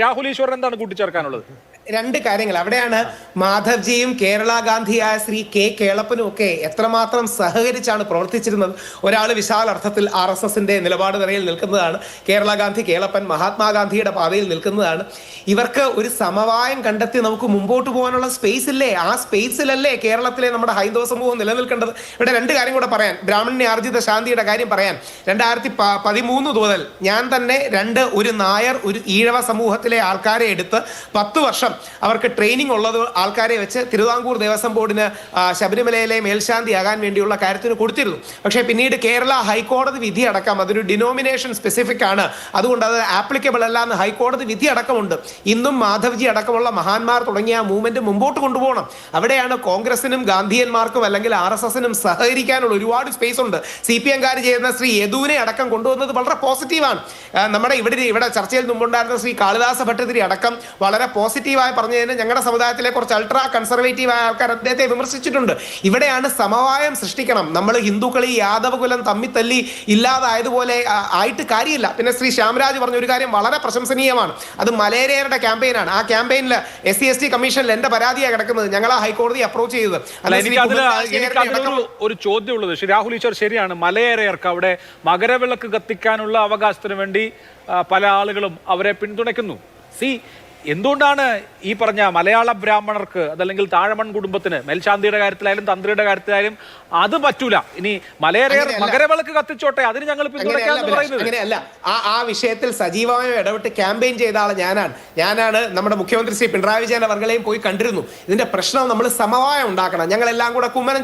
രാഹുൽ ഈശ്വർ എന്താണ് കൂട്ടിച്ചേർക്കാനുള്ളത്? രണ്ട് കാര്യങ്ങൾ അവിടെയാണ്. മാധവ്ജിയും കേരള ഗാന്ധിയായ ശ്രീ കെ കേളപ്പനും ഒക്കെ എത്രമാത്രം സഹകരിച്ചാണ് പ്രവർത്തിച്ചിരുന്നത്. ഒരാൾ വിശാല അർത്ഥത്തിൽ RSSന്റെ നിലപാട് നിറയിൽ നിൽക്കുന്നതാണ്, കേരള ഗാന്ധി കേളപ്പൻ മഹാത്മാഗാന്ധിയുടെ പാതയിൽ നിൽക്കുന്നതാണ്. ഇവർക്ക് ഒരു സമവായം കണ്ടെത്തി നമുക്ക് മുമ്പോട്ട് പോകാനുള്ള സ്പേസ് ഇല്ലേ? ആ സ്പേസിലല്ലേ കേരളത്തിലെ നമ്മുടെ ഹൈന്ദവ സമൂഹം നിലനിൽക്കേണ്ടത്. ഇവിടെ രണ്ട് കാര്യം കൂടെ പറയാൻ, ബ്രാഹ്മണ്യാർജിത ശാന്തിയുടെ കാര്യം പറയാൻ. 2013 മുതൽ ഞാൻ തന്നെ ഒരു നായർ ഒരു ഈഴവ സമൂഹത്തിലെ ആൾക്കാരെ എടുത്ത് 10 വർഷം അവർക്ക് ട്രെയിനിങ് ഉള്ളത് ആൾക്കാരെ വെച്ച് തിരുവിതാംകൂർ ദേവസ്വം ബോർഡിന് ശബരിമലയിലെ മേൽശാന്തിയാകാൻ വേണ്ടിയുള്ള കാര്യത്തിന് കൊടുത്തിരുന്നു. പക്ഷേ പിന്നീട് കേരള ഹൈക്കോടതി വിധി അടക്കം, അതൊരു ഡിനോമിനേഷൻ സ്പെസിഫിക് ആണ്, അതുകൊണ്ട് അത് ആപ്ലിക്കബിൾ അല്ല എന്ന് ഹൈക്കോടതി വിധി അടക്കമുണ്ട്. ഇന്നും മാധവ്ജി അടക്കമുള്ള മഹാന്മാർ തുടങ്ങിയ ആ മൂവ്മെന്റ് മുമ്പോട്ട് കൊണ്ടുപോകണം. അവിടെയാണ് കോൺഗ്രസിനും ഗാന്ധിയന്മാർക്കും അല്ലെങ്കിൽ RSSനും സഹകരിക്കാനുള്ള ഒരുപാട് സ്പേസ് ഉണ്ട്. CPM-കാർ ചെയ്യുന്ന ശ്രീ യദുവിനെ അടക്കം കൊണ്ടുവന്നത് വളരെ പോസിറ്റീവാണ്. നമ്മുടെ ഇവിടെ ചർച്ചയിൽ മുമ്പുണ്ടായിരുന്ന ശ്രീ കാളിദാസ ഭട്ടതിരി അടക്കം വളരെ പോസിറ്റീവായി പറഞ്ഞതിന് ഞങ്ങളുടെ സമുദായത്തിലെ കുറച്ച് അൾട്രാ കൺസർവേറ്റീവായ ആൾക്കാർ അദ്ദേഹത്തെ വിമർശിച്ചിട്ടുണ്ട്. ഇവിടെയാണ് സമവായം സൃഷ്ടിക്കണം. നമ്മൾ ഹിന്ദുക്കൾ ഈ യാദവ കുലം തമ്മിത്തല്ലി ഇല്ലാതായതുപോലെ ആയിട്ട് കാര്യമില്ല. പിന്നെ ശ്രീ ശ്യാമരാജ് പറഞ്ഞ ഒരു കാര്യം വളരെ പ്രശംസനീയമാണ്. അത് മലേറിയയുടെ ക്യാമ്പയിനാണ്. ആ ക്യാമ്പയിനിൽ SC/ST കമ്മീഷനിൽ എന്റെ പരാതിയാണ് കിടക്കുന്നത്. ഞങ്ങൾ ആ ഹൈക്കോടതി അപ്രോച്ച് ചെയ്തത്. ഒരു ചോദ്യമുള്ളത്, ശ്രീ രാഹുൽ ഈശ്വർ ശരിയാണ്, മലയേറിയർക്ക് അവിടെ മകരവിളക്ക് കത്തിക്കാനുള്ള അവകാശത്തിന് വേണ്ടി പല ആളുകളും അവരെ പിന്തുണയ്ക്കുന്നു. എന്തുകൊണ്ടാണ് ഈ പറഞ്ഞ മലയാള ബ്രാഹ്മണർക്ക് അതല്ലെങ്കിൽ താഴമൺ കുടുംബത്തിന് മേൽശാന്തിയുടെ കാര്യത്തിലായാലും തന്ത്രിയുടെ കാര്യത്തിലായാലും അത് പറ്റൂല? ഇനി മലയേറിയർ മകരവിളക്ക് കത്തിച്ചോട്ടെ, അതിന് ഞങ്ങൾ പിന്തുണയ്ക്കാന്ന് പറയുന്നത് അങ്ങനെയല്ല. ആ വിഷയത്തിൽ സജീവമായി ഇടപെട്ട് ക്യാമ്പയിൻ ചെയ്ത ആൾ ഞാനാണ്. നമ്മുടെ മുഖ്യമന്ത്രി ശ്രീ പിണറായി വിജയൻ അവർകളെയും പോയി കണ്ടിരുന്നു. ഇതിന്റെ പ്രശ്നം നമ്മൾ സമവായം ഉണ്ടാക്കണം. ഞങ്ങളെല്ലാം കൂടെ കുമ്മനം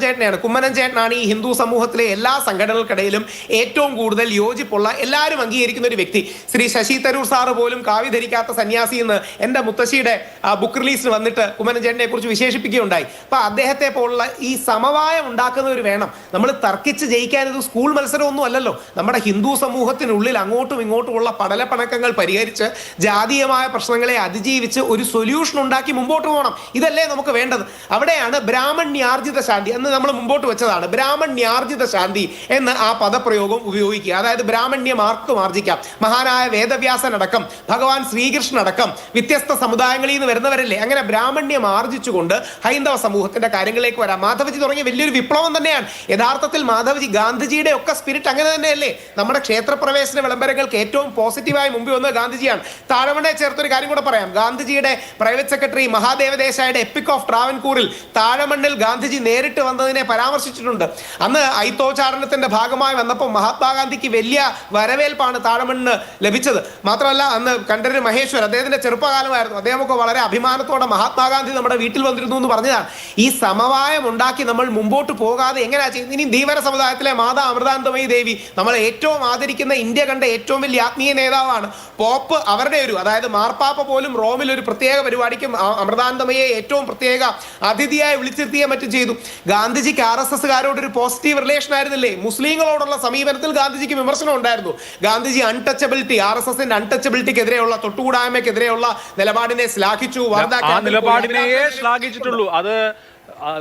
ചേട്ടനാണ് ഈ ഹിന്ദു സമൂഹത്തിലെ എല്ലാ സംഘടനകൾക്കിടയിലും ഏറ്റവും കൂടുതൽ യോജിപ്പുള്ള, എല്ലാവരും അംഗീകരിക്കുന്ന ഒരു വ്യക്തി. ശ്രീ ശശി തരൂർ സാറ് പോലും കാവി ധരിക്കാത്ത സന്യാസി എന്ന് എന്റെ മുത്തശ്ശിയുടെ ബുക്ക് റിലീസിന് വന്നിട്ട് കുമ്മനം ചേട്ടനെ കുറിച്ച് വിശേഷിപ്പിക്കുകയുണ്ടായി. അപ്പൊ അദ്ദേഹത്തെ പോലുള്ള ഈ സമവായം ഉണ്ടാക്കുന്നവർ വേണം. നമ്മൾ തർക്കിച്ച് ജയിക്കാൻ ഇത് സ്കൂൾ മത്സരമൊന്നും അല്ലല്ലോ. നമ്മുടെ ഹിന്ദു സമൂഹത്തിനുള്ളിൽ അങ്ങോട്ടും ഇങ്ങോട്ടുമുള്ള പടലപ്പണക്കങ്ങൾ പരിഹരിച്ച് ജാതീയമായ പ്രശ്നങ്ങളെ അതിജീവിച്ച് ഒരു സൊല്യൂഷൻ ഉണ്ടാക്കി മുമ്പോട്ട് പോകണം. ഇതല്ലേ നമുക്ക് വേണ്ടത്. അവിടെയാണ് ബ്രാഹ്മണ്യാർജിത ശാന്തി എന്ന് നമ്മൾ മുമ്പോട്ട് വെച്ചതാണ്. ബ്രാഹ്മണ്യാർജിത ശാന്തി എന്ന് ആ പദപ്രയോഗം ഉപയോഗിക്കുക. അതായത് ബ്രാഹ്മണ്യം ആർക്കും ആർജിക്കാം. മഹാനായ വേദവ്യാസൻ അടക്കം ഭഗവാൻ ശ്രീകൃഷ്ണൻ അടക്കം വ്യത്യസ്ത സമുദായങ്ങളിൽ നിന്ന് വരുന്നവരല്ലേ. അങ്ങനെ ബ്രാഹ്മണ്യം ആർജിച്ചുകൊണ്ട് ഹൈന്ദവ സമൂഹത്തിന്റെ കാര്യങ്ങളിലേക്ക് വരാം. മാധവജി തുടങ്ങിയ വലിയൊരു വിപ്ലവം തന്നെയാണ് യഥാർത്ഥത്തിൽ മാധവജി. ഗാന്ധിജിയുടെ ഒക്കെ സ്പിരിറ്റ് അങ്ങനെ തന്നെയല്ലേ. നമ്മുടെ ക്ഷേത്രപ്രവേശന വിളംബരങ്ങൾക്ക് ഏറ്റവും പോസിറ്റീവായി മുമ്പിൽ വന്നത് ഗാന്ധിജിയാണ്. താഴമണ്ണയെ ചേർത്തൊരു കാര്യം കൂടെ പറയാം. ഗാന്ധിജിയുടെ പ്രൈവറ്റ് സെക്രട്ടറി മഹാദേവദേശായുടെ എപ്പിക് ഓഫ് ട്രാവൻകൂറിൽ താഴമണ്ണിൽ ഗാന്ധിജി നേരിട്ട് വന്നതിനെ പരാമർശിച്ചിട്ടുണ്ട്. അന്ന് ഐത്തോച്ചാരണത്തിന്റെ ഭാഗമായി വന്നപ്പോൾ മഹാത്മാഗാന്ധിക്ക് വലിയ വരവേൽപ്പാണ് താഴമണ്ണിന് ലഭിച്ചത്. മാത്രമല്ല അന്ന് കണ്ഠരര് മഹേശ്വർ അദ്ദേഹത്തിന്റെ ചെറുപ്പകാലമായിരുന്നു. അദ്ദേഹമൊക്കെ വളരെ അഭിമാനത്തോടെ മഹാത്മാഗാന്ധി നമ്മുടെ വീട്ടിൽ വന്നിരുന്നു എന്ന് പറഞ്ഞതാണ്. ഈ സമവായം ഉണ്ടാക്കി നമ്മൾ മുമ്പോട്ട് പോകാതെ എങ്ങനെയാ ചെയ്യുന്നത്? ഇനി ധീവര സമുദായത്തിലെ മാതാ അമൃതാനന്ദമയി ദേവി, നമ്മൾ ഏറ്റവും ആദരിക്കുന്ന, ഇന്ത്യ കണ്ട ഏറ്റവും വലിയ ആത്മീയ നേതാവാണ്. പോപ്പ് അവരുടെ അതായത് മാർപ്പാപ്പ പോലും റോമിൽ ഒരു പ്രത്യേക പരിപാടിക്ക് അമൃതാനന്ദമയെ ഏറ്റവും പ്രത്യേക അതിഥിയായി വിളിച്ചിരുത്തുകയും മറ്റും ചെയ്തു. ഗാന്ധിജിക്ക് RSSകാരോട് ഒരു പോസിറ്റീവ് റിലേഷൻ ആയിരുന്നില്ലേ? മുസ്ലിങ്ങളോടുള്ള സമീപനത്തിൽ ഗാന്ധിജിക്ക് വിമർശനം ഉണ്ടായിരുന്നു. ഗാന്ധിജി അൺടച്ചബിലിറ്റി, RSSന്റെ അൺടച്ചബിലിറ്റിക്കെതിരെയുള്ള, തൊട്ടുകൂടായ്മയ്ക്കെതിരെയുള്ള നിലപാടിനെ ശ്ലാഘിച്ചു. ശ്ലാഘിച്ചിട്ടുള്ളൂ. അത്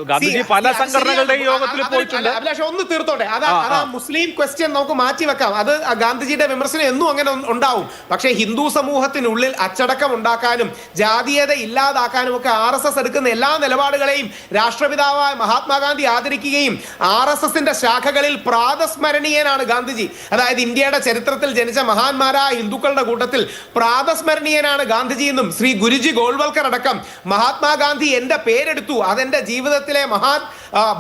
ഗാന്ധിജി പല സംഘടനകളുടെയും യോഗത്തിൽ പോയിട്ടുണ്ട്. അഭിലാഷ് ഒന്ന് തീർത്തോട്ടെ. അതാ മുസ്ലിം ക്വസ്റ്റ്യൻ നമുക്ക് മാറ്റിവെക്കാം. അത് ഗാന്ധിജിയുടെ വിമർശനം എന്നും അങ്ങനെ ഉണ്ടാവും. പക്ഷേ ഹിന്ദു സമൂഹത്തിനുള്ളിൽ അച്ചടക്കം ഉണ്ടാക്കാനും ജാതീയത ഇല്ലാതാക്കാനും ഒക്കെ RSS എടുക്കുന്ന എല്ലാ നിലപാടുകളെയും രാഷ്ട്രപിതാവായ മഹാത്മാഗാന്ധി ആദരിക്കുകയും RSSന്റെ ശാഖകളിൽ പ്രാതസ്മരണീയനാണ് ഗാന്ധിജി. അതായത് ഇന്ത്യയുടെ ചരിത്രത്തിൽ ജനിച്ച മഹാന്മാരായ ഹിന്ദുക്കളുടെ കൂട്ടത്തിൽ പ്രാതസ്മരണീയനാണ് ഗാന്ധിജി എന്നും ശ്രീ ഗുരുജി ഗോൾവൽക്കർ അടക്കം മഹാത്മാഗാന്ധി എന്റെ പേരെടുത്തു, അതെന്റെ ജീവിതത്തിലെ മഹാൻ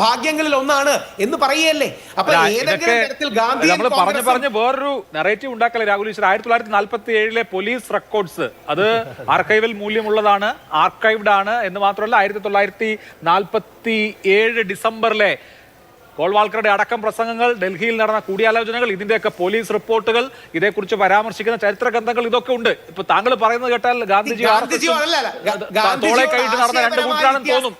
ഭാഗ്യങ്ങളിൽ ഒന്നാണ് എന്ന് പറയുകയല്ലേ. അപ്പൊ ഏതെങ്കിലും തരത്തിൽ ഗാന്ധി പറഞ്ഞ് വേറൊരു നെറേറ്റീവ് ഉണ്ടാക്കല്ലേ രാഹുൽ ഈശ്വർ? 1947 പോലീസ് റെക്കോർഡ്സ് അത് ആർക്കൈവൽ മൂല്യമുള്ളതാണ്, ആർക്കൈവ്ഡ് ആണ് എന്ന് മാത്രമല്ല 1947 ഡിസംബറിലെ ഗോൾവാൾക്കറുടെ അടക്കം പ്രസംഗങ്ങൾ, ഡൽഹിയിൽ നടന്ന കൂടിയാലോചനകൾ, ഇതിന്റെയൊക്കെ പോലീസ് റിപ്പോർട്ടുകൾ, ഇതേക്കുറിച്ച് പരാമർശിക്കുന്ന ചരിത്ര ഗ്രന്ഥങ്ങൾ ഇതൊക്കെ ഉണ്ട്. ഇപ്പൊ താങ്കൾ പറയുന്നത് കേട്ടാൽ ഗാന്ധിജി തോളെ കൈയിട്ട് നടന്ന രണ്ട് കൂട്ടരാണെന്ന് തോന്നും.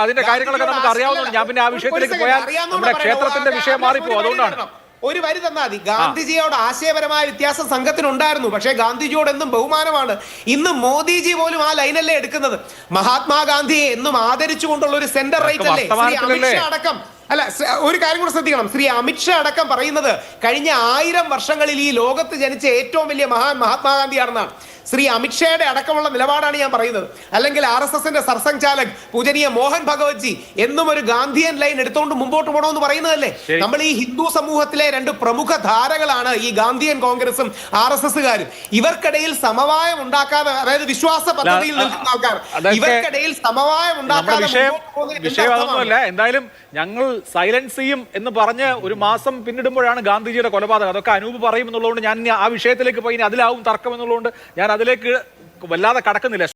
അതിന്റെ കാര്യങ്ങളൊക്കെ നമുക്ക് അറിയാവുന്നതാണ്. ഞാൻ പിന്നെ ആ വിഷയത്തിലേക്ക് പോയാൽ നമ്മുടെ ക്ഷേത്രത്തിന്റെ വിഷയം മാറിപ്പോ. അതുകൊണ്ടാണ് ഒരു വരി തന്നാൽ മതി. ഗാന്ധിജിയോട് ആശയപരമായ വ്യത്യാസം സംഘത്തിനുണ്ടായിരുന്നു, പക്ഷേ ഗാന്ധിജിയോട് എന്നും ബഹുമാനമാണ്. ഇന്ന് മോദിജി പോലും ആ ലൈനല്ലേ എടുക്കുന്നത്. മഹാത്മാഗാന്ധിയെ എന്നും ആദരിച്ചുകൊണ്ടുള്ള ഒരു സെന്റർ റൈറ്റ് അല്ലേ അമിത്ഷാ അടക്കം. അല്ല, ഒരു കാര്യം കൂടെ ശ്രദ്ധിക്കണം. ശ്രീ അമിത്ഷാ അടക്കം പറയുന്നത് കഴിഞ്ഞ 1000 വർഷങ്ങളിൽ ഈ ലോകത്ത് ജനിച്ച ഏറ്റവും വലിയ മഹാത്മാഗാന്ധിയാണെന്നാണ്. ശ്രീ അമിത്ഷായുടെ അടക്കമുള്ള നിലപാടാണ് ഞാൻ പറയുന്നത്. അല്ലെങ്കിൽ RSSന്റെ സർസംഘചാലക് പൂജനീയ മോഹൻ ഭഗവത്ജി എന്നും ഒരു ഗാന്ധിയൻ ലൈൻ എടുത്തുകൊണ്ട് മുമ്പോട്ട് പോകണമെന്ന് പറയുന്നതല്ലേ? നമ്മൾ ഈ ഹിന്ദു സമൂഹത്തിലെ രണ്ട് പ്രമുഖ ധാരകളാണ് ഈ ഗാന്ധിയൻ കോൺഗ്രസും RSSകാരും. ഇവർക്കിടയിൽ സമവായം ഉണ്ടാക്കാതെ, അതായത് വിശ്വാസ പദ്ധതിയിൽ നിൽക്കുന്ന ആൾക്കാർ, ഇവർക്കിടയിൽ സമവായം ഉണ്ടാക്കാതെ വിഷയം അതൊന്നുമല്ല. എന്തായാലും ഞങ്ങൾ സൈലൻസ് ചെയ്യും എന്ന് പറഞ്ഞ് ഒരു മാസം പിന്നിടുമ്പോഴാണ് ഗാന്ധിജിയുടെ കൊലപാതകം. അതൊക്കെ അനൂപ് പറയും എന്നുള്ളതുകൊണ്ട് ഞാൻ ആ വിഷയത്തിലേക്ക് പോയി അതിലാവും തർക്കം എന്നുള്ളതുകൊണ്ട് ഞാൻ അതിലേക്ക് വല്ലാതെ കടക്കുന്നില്ല.